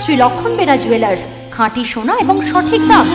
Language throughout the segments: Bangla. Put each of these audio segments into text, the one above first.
শ্রী লক্ষণ বেরা জুয়েলার্স, খাঁটি সোনা এবং সঠিক দাম।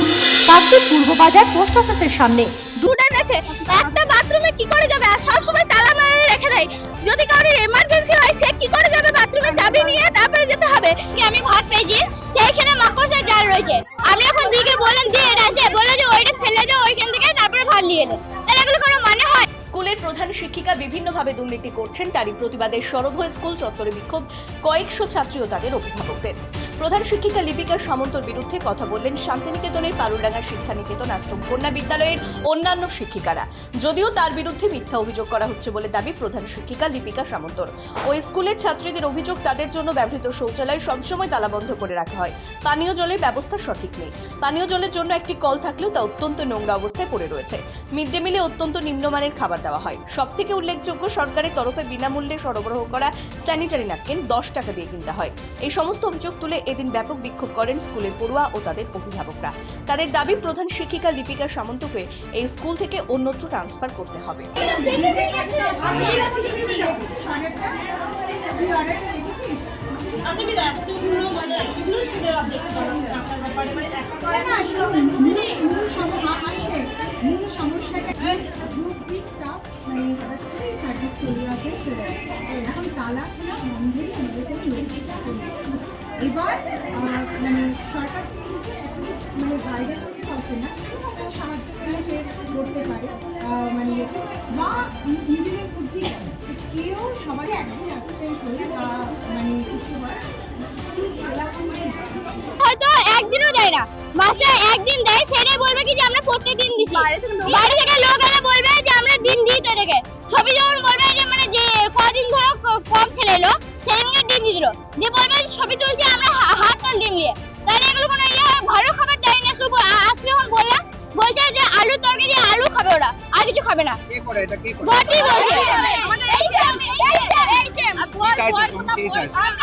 কাকদ্বীপ পূর্ব বাজার পোস্ট অফিসের সামনে। স্টুডেন্ট আছে, একটা বাথরুমে কি করে যাবে? আর সব সময় তালা মেরে রেখে দেয়। যদি কারোর এমার্জেন্সি হয় সে কি করে যাবে? বাথরুমে চাবি নিয়ে তারপরে যেতে হবে। আমি ভাত পেয়েছি, সেইখানে মাকড়সার জাল রয়েছে। আমি এখন দিকে বললাম দিয়ে এটা আছে, বলে যে ওইটা ফেলে যাও ওইখান থেকে, তারপরে ভাত নিয়ে এলে। তাহলে এগুলো কোনো মানে হয়? স্কুলের প্রধান শিক্ষিকা বিভিন্নভাবে দুর্নীতি করছেন, তারই প্রতিবাদে সরব হয়ে স্কুল চত্বরে বিক্ষোভ কয়েকশো ছাত্রী ও তাদের অভিভাবকদের। প্রধান শিক্ষিকা লিপিকা সামন্তর বিরুদ্ধে কথা বললেন শান্তিনিকেতনের পারুলডাঙ্গা শিক্ষানিকেতন আশ্রম কন্যা বিদ্যালয়ের অন্যান্য শিক্ষিকারা। যদিও তার বিরুদ্ধে মিথ্যা অভিযোগ করা হচ্ছে বলে দাবি প্রধান শিক্ষিকা লিপিকা সামন্তর। ওই স্কুলের ছাত্রীদের অভিযোগ, তাদের জন্য ব্যবহৃত শৌচালয় সবসময় তালাবন্ধ করে রাখা হয়। পানীয় জলের ব্যবস্থা সঠিক নেই। পানীয় জলের জন্য একটি কল থাকলেও তা অত্যন্ত নোংরা অবস্থায় পড়ে রয়েছে। মিড ডে মিলে অত্যন্ত নিম্নমানের খাবার দেওয়া হয়। সবথেকে উল্লেখযোগ্য, সরকারের তরফে বিনামূল্যে সরবরাহ করা স্যানিটারি ন্যাপকিন 10 টাকা দিয়ে কিনতে হয়। এই সমস্ত অভিযোগ তুলে এদিন ব্যাপক বিক্ষোভ করেন স্কুলের পড়ুয়া ও তাদের অভিভাবকরা। তাদের দাবি, প্রধান শিক্ষিকা লিপিকা সামন্তকে এই স্কুল থেকে অন্যত্র ট্রান্সফার করতে হবে। এখন তালা খোলা বন্ধই আমাদের কোনো এবার মানে সরকার থেকে কিছু মানে বাইরে থেকে কাউকে না সাহায্য করলে সে করতে পারে, মানে বা নিজেদের বুদ্ধি কেউ সবাই একদিন অ্যাবসেন্ট হলে বা মানে কিছু হয় হয়তো একদিনও দেয় না, মাসে একদিন দেয়। সেটাই বলবে কি যে আমরা প্রত্যেকদিন দিচ্ছি। বাইরে থেকে লোক এলে বলবে যে আমরা দিন দিই তো দেখে। ছবি যখন বলবে যে মানে যে কদিন ধরে কম ছেলে এলো সেদিনকে ডিম দিয়ে দিল, দিয়ে বলবে ছবি তুলছি আমরা হাত তোল ডিম নিয়ে। তাহলে এগুলো কোনো ভালো খাবার দেয় না। শুধু আজকে যখন বললাম বলছে যে আলু তরকারি দিয়ে আলু খাবে, ওরা আর কিছু খাবে না। বটি বলছে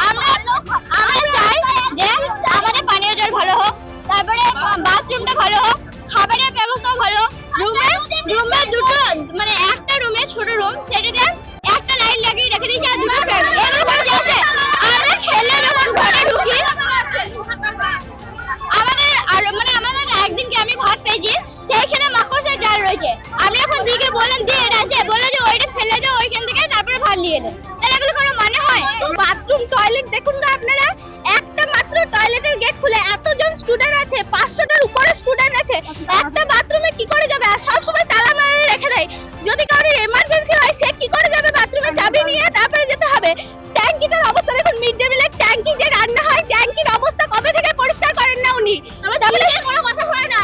আমরা চাই যে আমাদের পানীয় জল ভালো হোক, তারপরে বাথরুমটা ভালো হোক, খাবারের ব্যবস্থা ভালো হোক। রুমে দুটো মানে একটা রুমে ছোট রুম, সেটাতে একটা লাইট লাগিয়ে রেখে দিয়েছে আর দুটো ফ্যান। এগুলো করে দিয়েছে। আমরা খেলে যখন ঘরে ঢুকি আমাদের একদিনকে আমি ভাত পেয়েছি, সেইখানে মাকড়সার জাল রয়েছে। আমি এখন দিকে বললাম দিয়ে এটা আছে, বলে যে ওইটা ফেলে যাও ওইখান থেকে, তারপরে ভাত নিয়ে এলে। তাহলে এগুলো কোনো মানে হয়? বাথরুম টয়লেট দেখুন তো আপনারা, একটা মাত্র টয়লেটের গেট খুলে এতজন স্টুডেন্ট আছে, 500টার উপরে স্টুডেন্ট আছে, একটা বাথরুমে কি করে যাবে? আর সব সময় তালা মেরে রেখে দেয়। যদি কারোর এমার্জেন্সি হয় সে কি করে যাবে? বাথরুমে চাবি নিয়ে তারপরে যেতে হবে। ট্যাঙ্কিটার অবস্থা দেখুন, মিড ডে মিলের ট্যাঙ্কি যে রান্না হয়, ট্যাঙ্কির অবস্থা কবে থেকে পরিষ্কার করেন না উনি।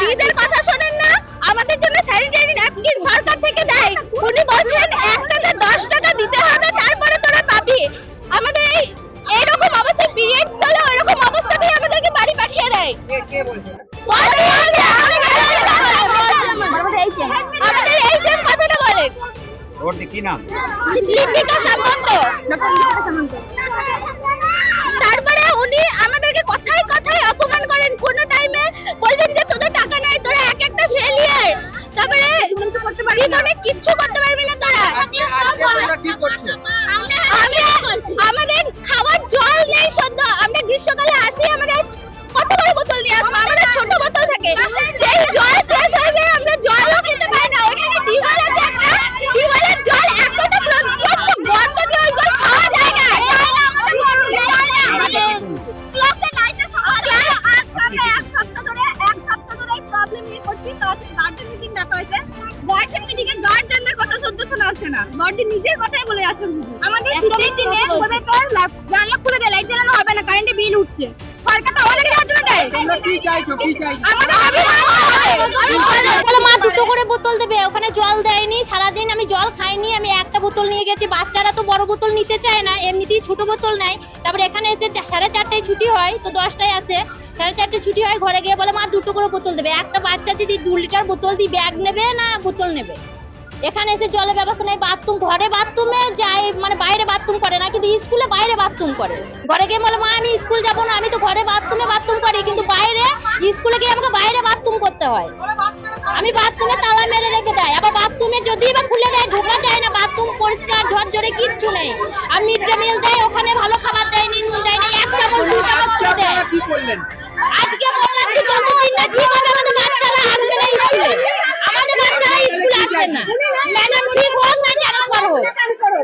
দিদিদের কথা শোনেন না। আমাদের জন্য স্যানিটারি ন্যাপকিন সরকার থেকে দেয়। উনি বলছেন একটাতে 10 টাকা দিতে হবে, তারপরে তোরা পাবি। আমাদের এইরকম অবস্থায় পিরিয়ড চলে, ওইরকম অবস্থাতেই আমাদেরকে বাড়ি পাঠিয়ে দেয়। আমাদের এইচএম কথাটা বলেন। ওর কি নাম? লিপিকা সামন্ত। তারপরে উনি আমাদেরকে কথায় কথায় অপমান করেন। কোন টাইমে বলবেন যে তোদের টাকা নাই, তোরা এক একটা ফেলিয়ার, তারপরে জীবনে কিচ্ছু করতে পারবি না তোরা। আমাদের খাওয়ার জল নেই সদ্য। আমরা গ্রীষ্মকালে আসি, আমাদের কত বড় বোতল নিয়ে আসবো, আমাদের ছোট বোতল থাকে, সেই জল শেষ হয়ে যায়, আমরা জলও খেতে পারি না। ওইখানে টিউবওয়েল আছে একটা, টিউবওয়েলের জল এতটা প্রচন্ড গন্ধ যে ওই জল খাওয়া যায় না। এক সপ্তাহ ধরে প্রবলেম নিয়ে করছি। তো গার্জেন মিটিং ডাকা হয়েছে, গার্জেন মিটিং এ গার্জেনদের কথা সহ্য শোনা হচ্ছে না, গার্জেন নিজের কথাই বলে যাচ্ছেন। আমাদের শীতের দিনে জানলা খুলে দেয়, লাইট জ্বালানো হবে না, কারেন্টে বিল উঠছে। সরকার তো আমাদেরকে দেওয়ার জন্য দেয়। তোমরা কি চাইছো? মা 2টো করে বোতল দেবে, ওখানে জল দেয়নি। সারাদিন আমি জল খাইনি, আমি একটা বোতল নিয়ে গেছি। বাচ্চারা তো বড় বোতল নিতে চায় না, এমনিতেই ছোট বোতল নেয়। তারপরে এখানে এসে 4:30টায় ছুটি হয়, তো 10টায় আসে, 4:30টায় ছুটি হয়। ঘরে গিয়ে বলে মা 2টো করে বোতল দেবে। একটা বাচ্চা যদি 2 লিটার বোতল দিয়ে ব্যাগ নেবে না বোতল নেবে। এখানে এসে জলের ব্যবস্থা নেই। বাথরুম, ঘরে বাথরুমে যায়, মানে বাইরে বাথরুম করে না, কিন্তু স্কুলে বাইরে বাথরুম করে। ঘরে গিয়ে বলে মা আমি স্কুল যাবো না, আমি তো ঘরে বাথরুমে বাথরুম করি, কিন্তু বাইরে স্কুলে গিয়ে আমাকে বাইরে বাথরুম করতে হয়। আমি বাথরুমে তালা মেরে রেখে দেয়। আবার বাথরুমে যদি বা খুলে দেয়, ঢোকা যায় না। বাথরুম পরিষ্কার ঝরঝরে কিচ্ছু নেই। আর মিড ডে মিল দেয়, ওখানে ভালো খাবার দেয়নি, নুন দেয়নি, 1 চামচ 2 চামচ করে দেয়। বললেন? আজকে বললাম যে যতদিন না ঠিক হবে আমাদের বাচ্চারা আসবে না স্কুলে, আমাদের বাচ্চারা স্কুলে আসবে না। ম্যাডাম ঠিক হোক না ট্রান্সফার হোক,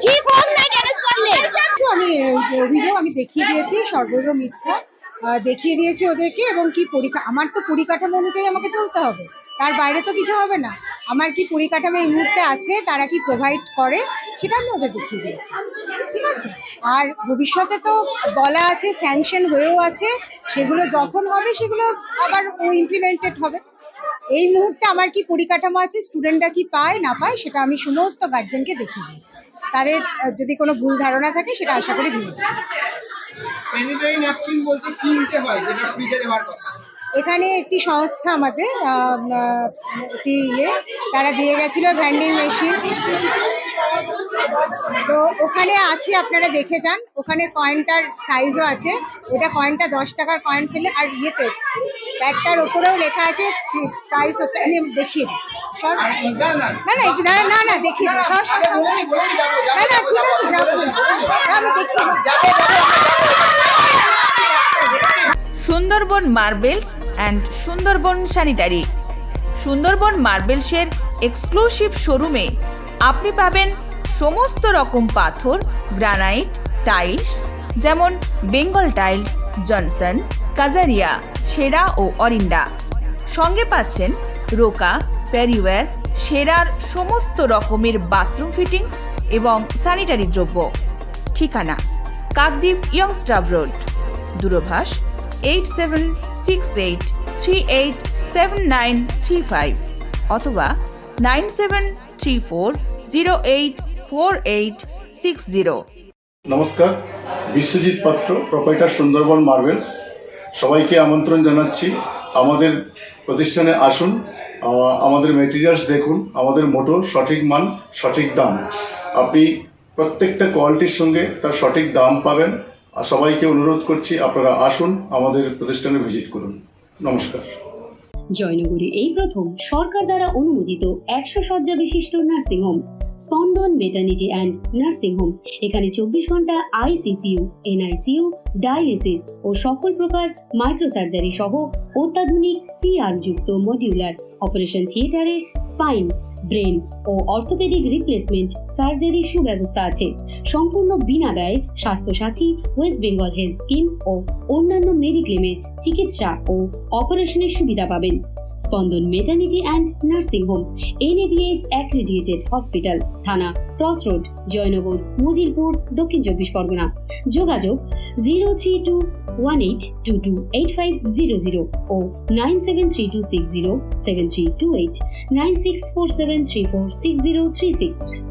ঠিক হোক না ট্রান্সফার নেই। আমি অভিযোগ আমি দেখিয়ে দিয়েছি, সর্বৈব মিথ্যা দেখিয়ে দিয়েছি ওদেরকে। এবং কি আমার তো পরিকাঠামো অনুযায়ী আমাকে চলতে হবে, তার বাইরে তো কিছু হবে না। আমার কি পরিকাঠামো এই মুহূর্তে আছে, তারা কি প্রোভাইড করে, সেটা আমি ওদের দেখিয়ে দিয়েছি, ঠিক আছে। আর ভবিষ্যতে তো বলা আছে, স্যাংশন হয়েও আছে, সেগুলো যখন হবে সেগুলো আবার ইমপ্লিমেন্টেড হবে। এই মুহূর্তে আমার কি পরিকাঠামো আছে, স্টুডেন্টরা কি পায় না পায়, সেটা আমি সমস্ত গার্জেনকে দেখিয়ে দিয়েছি। তাদের যদি কোনো ভুল ধারণা থাকে সেটা আশা করি ভুলে যাবে। স্যানিটারি ন্যাপকিন বলতে কি নিতে হয় যেটা ফ্রিজে দেওয়ার কথা? এখানে একটি সংস্থা আমাদের একটি তারা দিয়ে গেছিল ভ্যান্ডিং মেশিন, তো ওখানে আছে, আপনারা দেখে যান। ওখানে কয়েনটার সাইজও আছে, ওটা কয়েনটা 10 টাকার কয়েন ফেলে, আর প্যাডটার ওপরেও লেখা আছে প্রাইস হচ্ছে, আমি দেখিয়ে দিই। না একটু দাঁড়ান, না দেখিয়ে দিই, না ঠিক আছে, যাবো, আমি দেখিয়ে Sundarban marbles and Sundarban sanitary. Sundarban মার্বেলসের এক্সক্লুসিভ শোরুমে আপনি পাবেন সমস্ত রকম পাথর, গ্রানাইট, টাইলস, যেমন বেঙ্গল টাইলস, জনসন, কাজারিয়া, সেরা ও অরিন্ডা। সঙ্গে পাচ্ছেন রোকা, প্যারিওয়্যার, সেরার সমস্ত রকমের বাথরুম ফিটিংস এবং স্যানিটারি দ্রব্য। ঠিকানা কাকদ্বীপ ইয়ংস্টার রোড, দূরভাষ 8768387935 অথবা 9734084860। নমস্কার, বিশ্বজিৎ পাত্র, প্রোপাইটার সুন্দরবন মার্বেলস। সবাইকে আমন্ত্রণ জানাচ্ছি, আমাদের প্রতিষ্ঠানে আসুন, আমাদের মেটেরিয়ালস দেখুন। আমাদের মোটো সঠিক মান, সঠিক দাম। আপনি প্রত্যেকটা কোয়ালিটির সঙ্গে তার সঠিক দাম পাবেন। আর সবাইকে অনুরোধ করছি, আপনারা আসুন, আমাদের প্রতিষ্ঠানে ভিজিট করুন। নমস্কার। জয়নগরে এই প্রথম সরকার দ্বারা অনুমোদিত 100 শয্যা বিশিষ্ট নার্সিংহোম স্পন্দন মেটার্নিটি অ্যান্ড নার্সিং হোম। এখানে 24 ঘন্টা আইসিসিইউ, এনআইসিইউ, ডায়ালিসিস ও সকল প্রকার মাইক্রোসার্জারি সহ অত্যাধুনিক সিআর যুক্ত মডিউলার অপারেশন থিয়েটারে স্পাইন, ব্রেন ও অর্থোপেডিক রিপ্লেসমেন্ট সার্জারির সুব্যবস্থা আছে। সম্পূর্ণ বিনা ব্যয় Swasthya Sathi, West Bengal health scheme ও অন্যান্য মেডিক্লেমের চিকিৎসা ও অপারেশনের সুবিধা পাবেন। Spandan maternity and nursing home, NABH accredited hospital, থানা ক্রসরোড, জয়নগর, মজিলপুর, দক্ষিণ 24 পরগনা। যোগাযোগ 03218228500 ও 9732607328, 9647346036।